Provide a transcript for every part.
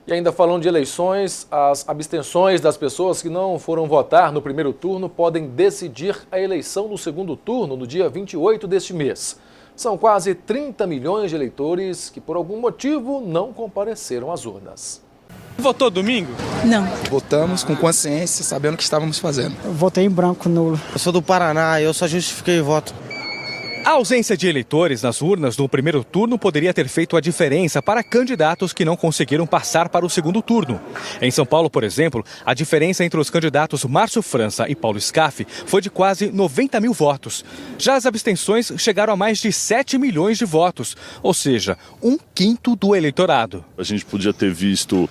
E ainda falando de eleições, as abstenções das pessoas que não foram votar no primeiro turno podem decidir a eleição no segundo turno, no dia 28 deste mês. São quase 30 milhões de eleitores que, por algum motivo, não compareceram às urnas. Votou domingo? Não. Votamos com consciência, sabendo o que estávamos fazendo. Eu votei em branco, nulo. Eu sou do Paraná, eu só justifiquei o voto. A ausência de eleitores nas urnas no primeiro turno poderia ter feito a diferença para candidatos que não conseguiram passar para o segundo turno. Em São Paulo, por exemplo, a diferença entre os candidatos Márcio França e Paulo Scaff foi de quase 90 mil votos. Já as abstenções chegaram a mais de 7 milhões de votos, ou seja, 1/5 do eleitorado. A gente podia ter visto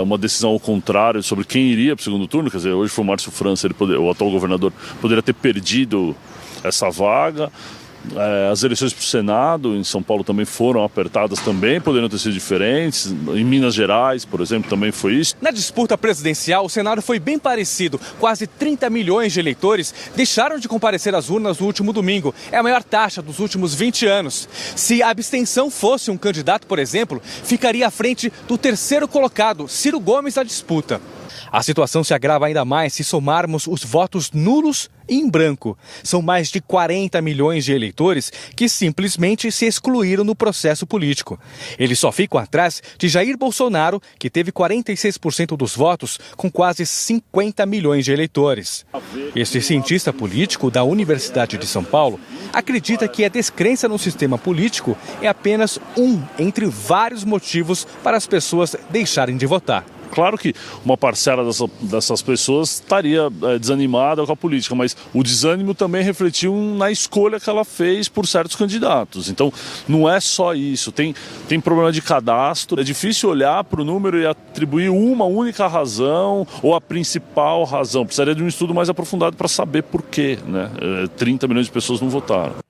uma decisão ao contrário sobre quem iria para o segundo turno. Quer dizer, hoje foi o Márcio França, o atual governador, poderia ter perdido essa vaga. As eleições para o Senado em São Paulo também foram apertadas, também poderiam ter sido diferentes. Em Minas Gerais, por exemplo, também foi isso. Na disputa presidencial, o cenário foi bem parecido. Quase 30 milhões de eleitores deixaram de comparecer às urnas no último domingo. É a maior taxa dos últimos 20 anos. Se a abstenção fosse um candidato, por exemplo, ficaria à frente do terceiro colocado, Ciro Gomes, na disputa. A situação se agrava ainda mais se somarmos os votos nulos e em branco. São mais de 40 milhões de eleitores que simplesmente se excluíram no processo político. Eles só ficam atrás de Jair Bolsonaro, que teve 46% dos votos, com quase 50 milhões de eleitores. Esse cientista político da Universidade de São Paulo acredita que a descrença no sistema político é apenas um entre vários motivos para as pessoas deixarem de votar. Claro que uma parcela dessas pessoas estaria desanimada com a política, mas o desânimo também refletiu na escolha que ela fez por certos candidatos. Então, não é só isso. Tem problema de cadastro. É difícil olhar para o número e atribuir uma única razão ou a principal razão. Precisaria de um estudo mais aprofundado para saber por quê, né? 30 milhões de pessoas não votaram.